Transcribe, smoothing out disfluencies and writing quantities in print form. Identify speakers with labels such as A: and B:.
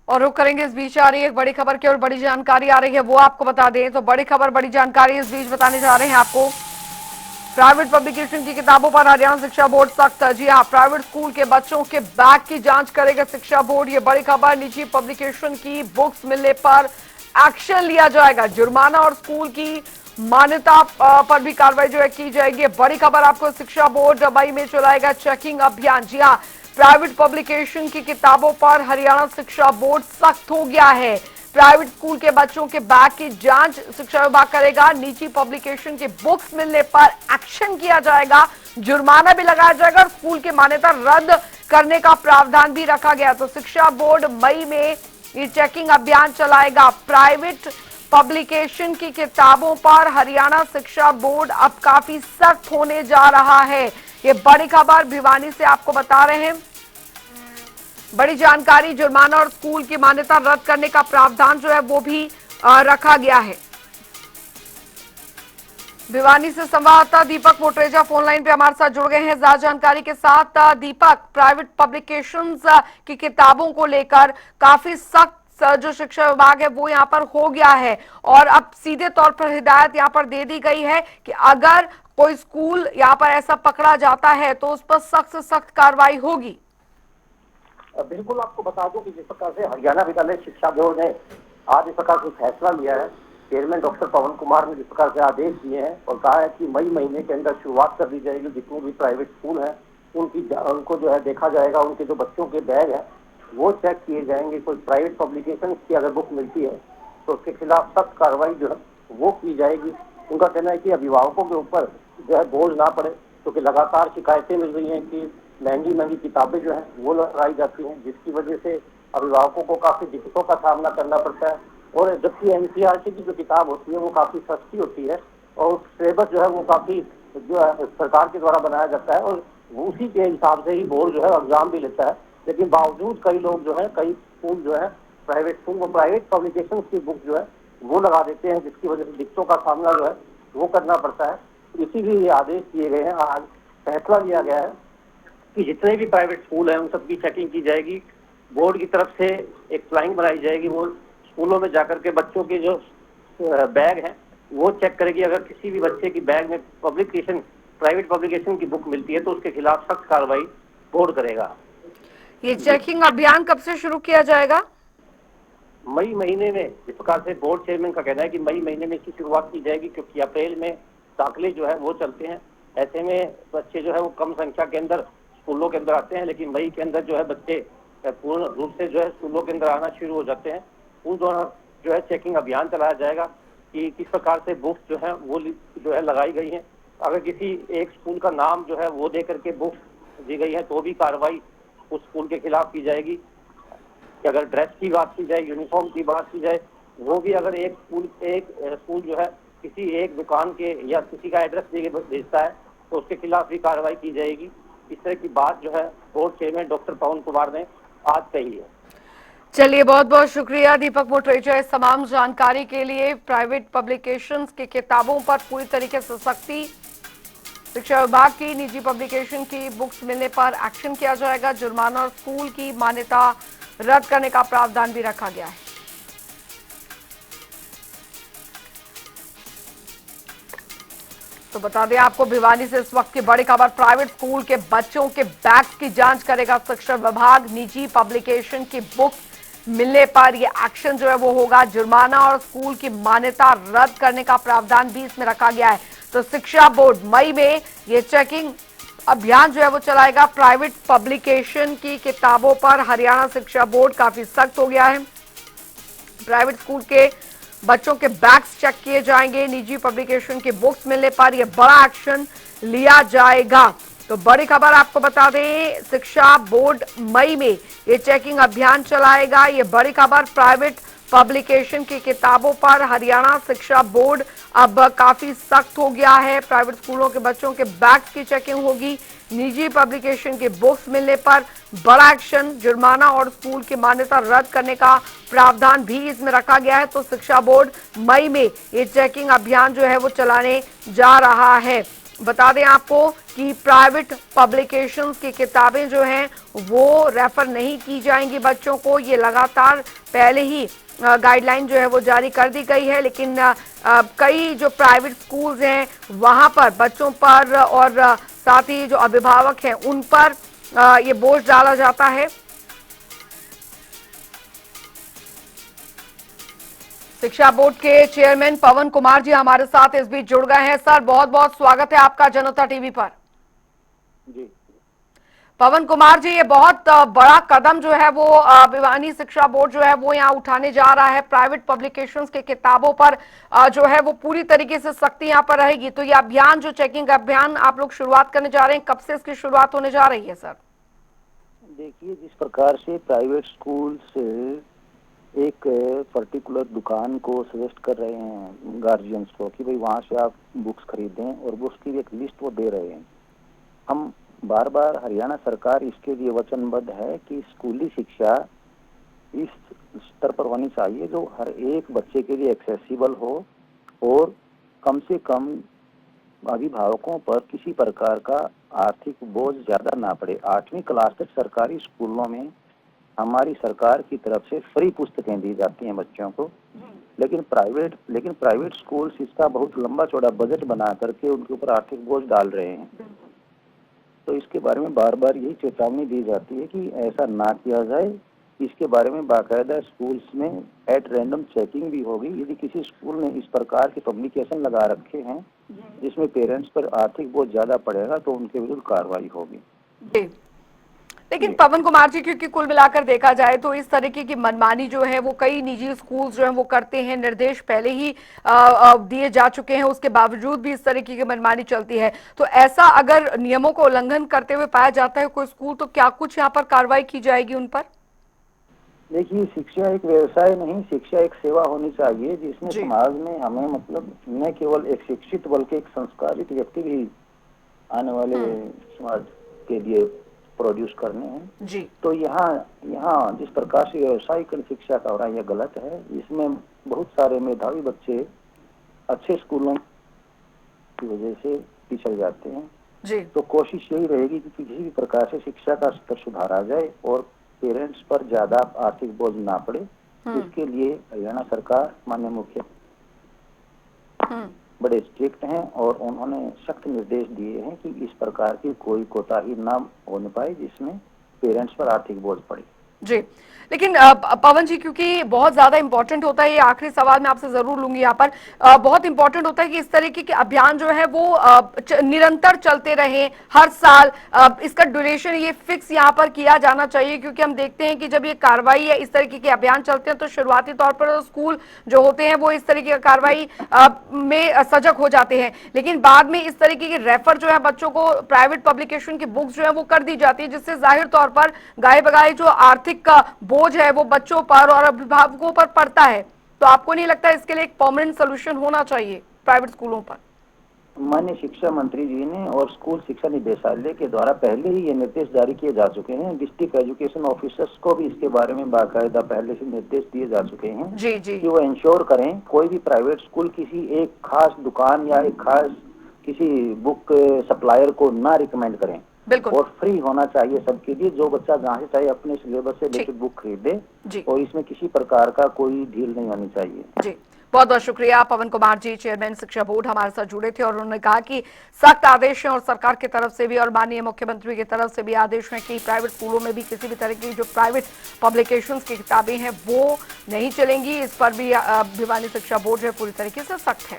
A: और रुक करेंगे, इस बीच आ रही है एक बड़ी खबर की और बड़ी जानकारी आ रही है, वो आपको बता दें। तो बड़ी खबर बड़ी जानकारी इस बीच बताने जा रहे हैं आपको। प्राइवेट पब्लिकेशन की किताबों पर हरियाणा शिक्षा बोर्ड सख्त। जी हाँ, प्राइवेट स्कूल के बच्चों के बैग की जांच करेगा शिक्षा बोर्ड, ये बड़ी खबर। निजी पब्लिकेशन की बुक्स मिलने पर एक्शन लिया जाएगा, जुर्माना और स्कूल की मान्यता पर भी कार्रवाई जो है की जाएगी। बड़ी खबर आपको, शिक्षा बोर्ड मई में चलाएगा चेकिंग अभियान। जी हाँ, प्राइवेट पब्लिकेशन की किताबों पर हरियाणा शिक्षा बोर्ड सख्त हो गया है। प्राइवेट स्कूल के बच्चों के बैग की जांच शिक्षा विभाग करेगा, निजी पब्लिकेशन की बुक्स मिलने पर एक्शन किया जाएगा, जुर्माना भी लगाया जाएगा और स्कूल की मान्यता रद्द करने का प्रावधान भी रखा गया। तो शिक्षा बोर्ड मई में ये चेकिंग अभियान चलाएगा। प्राइवेट पब्लिकेशन की किताबों पर हरियाणा शिक्षा बोर्ड अब काफी सख्त होने जा रहा है। ये बड़ी खबर भिवानी से आपको बता रहे हैं। बड़ी जानकारी, जुर्माना और स्कूल की मान्यता रद्द करने का प्रावधान जो है वो भी रखा गया है। भिवानी से संवाददाता दीपक मोटरेजा फोन लाइन पे हमारे साथ जुड़ गए हैं ज्यादा जानकारी के साथ। दीपक, प्राइवेट पब्लिकेशंस की किताबों को लेकर काफी सख्त जो शिक्षा विभाग है वो यहाँ पर हो गया है और अब सीधे तौर पर हिदायत यहाँ पर दे दी गई है कि अगर कोई स्कूल यहाँ पर ऐसा पकड़ा जाता है तो उस पर सख्त से सख्त कार्रवाई होगी।
B: बिल्कुल, आपको बता दूं कि जिस प्रकार से हरियाणा विद्यालय शिक्षा बोर्ड ने आज इस प्रकार से फैसला लिया है, चेयरमैन डॉक्टर पवन कुमार ने जिस प्रकार से आदेश दिए हैं और कहा है कि मई महीने के अंदर शुरुआत कर दी जाएगी। जितने भी प्राइवेट स्कूल हैं उनको जो है देखा जाएगा, उनके जो बच्चों के बैग हैं वो चेक किए जाएंगे। कोई प्राइवेट पब्लिकेशन की अगर बुक मिलती है तो उसके खिलाफ सख्त कार्रवाई जो है वो की जाएगी। उनका कहना है कि अभिभावकों के ऊपर जो है बोझ ना पड़े, क्योंकि लगातार शिकायतें मिल रही हैं कि महंगी महंगी किताबें जो हैं वो लगाई जाती हैं, जिसकी वजह से अभिभावकों को काफी दिक्कतों का सामना करना पड़ता है। और जबकि एनसीईआरटी की जो किताब होती है वो काफी सस्ती होती है और सिलेबस जो है वो काफी जो है सरकार के द्वारा बनाया जाता है और उसी के हिसाब से ही बोर्ड जो है एग्जाम भी लेता है। लेकिन बावजूद कई लोग जो है, कई स्कूल जो है प्राइवेट स्कूल वो प्राइवेट पब्लिकेशन की बुक जो है वो लगा देते हैं, जिसकी वजह से दिक्कतों का सामना जो है वो करना पड़ता है। इसीलिए ये आदेश दिए गए हैं। आज फैसला लिया गया है कि जितने भी प्राइवेट स्कूल हैं उन सबकी चेकिंग की जाएगी। बोर्ड की तरफ से एक फ्लाइंग बनाई जाएगी, वो स्कूलों में जाकर के बच्चों के जो बैग हैं वो चेक करेगी। अगर किसी भी बच्चे की बैग में प्राइवेट पब्लिकेशन की बुक मिलती है तो उसके खिलाफ सख्त कार्रवाई बोर्ड करेगा।
A: ये चेकिंग अभियान कब से शुरू किया जाएगा?
B: मई महीने में, इस प्रकार से बोर्ड चेयरमैन का कहना है कि मई महीने में इसकी शुरुआत की जाएगी, क्योंकि अप्रैल में दाखिले जो है वो चलते हैं। ऐसे में बच्चे जो है वो कम संख्या के अंदर स्कूलों के अंदर आते हैं, लेकिन मई के अंदर जो है बच्चे पूर्ण रूप से जो है स्कूलों के अंदर आना शुरू हो जाते हैं। उस दौरान जो है चेकिंग अभियान चलाया जाएगा कि किस प्रकार से बुक्स जो है वो जो है लगाई गई हैं। अगर किसी एक स्कूल का नाम जो है वो दे करके बुक्स दी गई है तो भी कार्रवाई उस स्कूल के खिलाफ की जाएगी। कि अगर ड्रेस की बात की जाए, यूनिफॉर्म की बात की जाए, वो भी अगर एक स्कूल जो है किसी एक दुकान के या किसी का एड्रेस दे भेजता है तो उसके खिलाफ भी कार्रवाई की जाएगी। इस तरह की बात जो है बोर्ड चेयरमैन डॉक्टर पवन कुमार ने आज कही है।
A: चलिए, बहुत बहुत शुक्रिया दीपक मोटरेजा इस तमाम जानकारी के लिए। प्राइवेट पब्लिकेशंस की किताबों पर पूरी तरीके से सख्ती, शिक्षा विभाग की निजी पब्लिकेशन की बुक्स मिलने पर एक्शन किया जाएगा, जुर्माना और स्कूल की मान्यता रद्द करने का प्रावधान भी रखा गया है। तो बता दें आपको, भिवानी से इस वक्त की बड़ी खबर, प्राइवेट स्कूल के बच्चों के बैग्स की जांच करेगा शिक्षा विभाग, निजी पब्लिकेशन की बुक्स मिलने पर ये एक्शन जो है वो होगा, जुर्माना और स्कूल की मान्यता रद्द करने का प्रावधान भी इसमें रखा गया है। तो शिक्षा बोर्ड मई में ये चेकिंग अभियान जो है वो चलाएगा। प्राइवेट पब्लिकेशन की किताबों पर हरियाणा शिक्षा बोर्ड काफी सख्त हो गया है। प्राइवेट स्कूल के बच्चों के बैग्स चेक किए जाएंगे, निजी पब्लिकेशन की बुक्स मिलने पर यह बड़ा एक्शन लिया जाएगा। तो बड़ी खबर आपको बता दें, शिक्षा बोर्ड मई में ये चेकिंग अभियान चलाएगा। ये बड़ी खबर, प्राइवेट पब्लिकेशन की किताबों पर हरियाणा शिक्षा बोर्ड अब काफी सख्त हो गया है। प्राइवेट स्कूलों के बच्चों के बैग्स की चेकिंग होगी, निजी पब्लिकेशन की बुक्स मिलने पर बड़ा एक्शन, जुर्माना और स्कूल की मान्यता रद्द करने का प्रावधान भी इसमें रखा गया है। तो शिक्षा बोर्ड मई में ये चेकिंग अभियान जो है वो चलाने जा रहा है। बता दें आपको कि प्राइवेट पब्लिकेशंस की किताबें जो हैं वो रेफर नहीं की जाएंगी बच्चों को। ये लगातार पहले ही गाइडलाइन जो है वो जारी कर दी गई है, लेकिन कई जो प्राइवेट स्कूल्स हैं वहां पर बच्चों पर और साथ ही जो अभिभावक हैं उन पर ये बोझ डाला जाता है। शिक्षा बोर्ड के चेयरमैन पवन कुमार जी हमारे साथ इस बीच जुड़ गए हैं। सर, बहुत बहुत स्वागत है आपका जनता टीवी पर।
B: जी
A: पवन कुमार जी, ये बहुत बड़ा कदम जो है वो भिवानी शिक्षा बोर्ड जो है वो यहाँ उठाने जा रहा है। प्राइवेट पब्लिकेशंस के किताबों पर जो है वो पूरी तरीके से सख्ती यहाँ पर रहेगी। तो ये अभियान, जो चेकिंग अभियान आप लोग शुरुआत करने जा रहे हैं, कब से इसकी शुरुआत होने जा रही है सर?
C: देखिए, जिस प्रकार से प्राइवेट स्कूल्स एक पर्टिकुलर दुकान को सजेस्ट कर रहे हैं गार्जियंस को कि भाई वहाँ से आप बुक्स खरीदें, और बुक्स की एक लिस्ट वो दे रहे हैं। हम बार बार, हरियाणा सरकार इसके लिए वचनबद्ध है कि स्कूली शिक्षा इस स्तर पर होनी चाहिए जो हर एक बच्चे के लिए एक्सेसिबल हो, और कम से कम अभिभावकों पर किसी प्रकार का आर्थिक बोझ ज्यादा ना पड़े। 8वीं क्लास तक सरकारी स्कूलों में हमारी सरकार की तरफ से फ्री पुस्तकें दी जाती हैं बच्चों को, लेकिन प्राइवेट स्कूल्स इसका बहुत लंबा चौड़ा बजट बना करके उनके ऊपर आर्थिक बोझ डाल रहे हैं। तो इसके बारे में बार बार यही चेतावनी दी जाती है कि ऐसा ना किया जाए। इसके बारे में बाकायदा स्कूल्स में एट रैंडम चेकिंग भी होगी। यदि किसी स्कूल ने इस प्रकार के पब्लिकेशन लगा रखे हैं जिसमें पेरेंट्स पर आर्थिक बोझ ज्यादा पड़ेगा तो उनके विरुद्ध कार्रवाई होगी।
A: लेकिन पवन कुमार जी, क्योंकि कुल मिलाकर देखा जाए तो इस तरीके की मनमानी जो है वो कई निजी स्कूल जो है वो करते हैं। निर्देश पहले ही दिए जा चुके हैं, उसके बावजूद भी इस तरीके की मनमानी चलती है। तो ऐसा अगर नियमों को उल्लंघन करते हुए पाया जाता है कोई स्कूल, तो क्या कुछ यहाँ पर कार्रवाई की जाएगी उन पर?
C: देखिए, शिक्षा एक व्यवसाय नहीं, शिक्षा एक सेवा होनी चाहिए जिसमें समाज में हमें मतलब न केवल एक शिक्षित बल्कि एक संस्कारित व्यक्ति भी आने वाले समाज के लिए प्रोड्यूस करने हैं
A: जी।
C: तो यहाँ जिस प्रकार से व्यावसायिक शिक्षा का हो रहा है यह गलत है। इसमें बहुत सारे मेधावी बच्चे अच्छे स्कूलों की वजह से पिछड़ जाते हैं
A: जी।
C: तो कोशिश यही रहेगी कि किसी भी प्रकार से शिक्षा का स्तर सुधारा जाए और पेरेंट्स पर ज्यादा आर्थिक बोझ ना पड़े। इसके लिए हरियाणा सरकार, माननीय मुख्य बड़े स्ट्रिक्ट हैं और उन्होंने सख्त निर्देश दिए हैं कि इस प्रकार की कोई कोताही ना होने पाए जिसमें पेरेंट्स पर आर्थिक बोझ पड़े। जी।
A: लेकिन पवन जी, क्योंकि बहुत ज्यादा इंपॉर्टेंट होता है, ये आखिरी सवाल मैं आपसे जरूर लूंगी यहाँ पर, बहुत इंपॉर्टेंट होता है कि इस तरीके के अभियान जो है वो निरंतर चलते रहे हर साल। इसका ड्यूरेशन ये फिक्स यहाँ पर किया जाना चाहिए, क्योंकि हम देखते हैं कि जब ये कार्रवाई या इस तरीके के अभियान चलते हैं तो शुरुआती तौर पर स्कूल जो होते हैं वो इस तरीके की कार्रवाई में सजग हो जाते हैं, लेकिन बाद में इस तरीके के रेफर जो है बच्चों को प्राइवेट पब्लिकेशन की बुक्स जो है वो कर दी जाती है, जिससे जाहिर तौर पर गाये बगाए जो आर्थिक का बोझ है वो बच्चों पर और अभिभावकों पर पड़ता है। तो आपको नहीं लगता इसके लिए एक परमानेंट सोल्यूशन होना चाहिए प्राइवेट स्कूलों पर?
C: माननीय शिक्षा मंत्री जी ने और स्कूल शिक्षा निदेशालय के द्वारा पहले ही ये निर्देश जारी किए जा चुके हैं। डिस्ट्रिक्ट एजुकेशन ऑफिसर्स को भी इसके बारे में बाकायदा पहले से निर्देश दिए जा चुके हैं
A: जी जी।
C: कि वो इंश्योर करें कोई भी प्राइवेट स्कूल किसी एक खास दुकान या एक खास किसी बुक सप्लायर को ना रिकमेंड करें।
A: बिल्कुल।
C: और फ्री होना चाहिए सबके लिए, जो बच्चा जहाँ से चाहे अपने सिलेबस से रिलेटेड बुक खरीदे और इसमें किसी प्रकार का कोई ढील नहीं होनी चाहिए।
A: जी, बहुत बहुत शुक्रिया। पवन कुमार जी, चेयरमैन शिक्षा बोर्ड, हमारे साथ जुड़े थे और उन्होंने कहा कि सख्त आदेश हैं और सरकार की तरफ से भी और माननीय मुख्यमंत्री की तरफ से भी आदेश हैं कि प्राइवेट स्कूलों में भी किसी भी तरह की जो प्राइवेट पब्लिकेशंस की किताबें हैं वो नहीं चलेंगी। इस पर भी भिवानी शिक्षा बोर्ड जो है पूरी तरीके से सख्त है।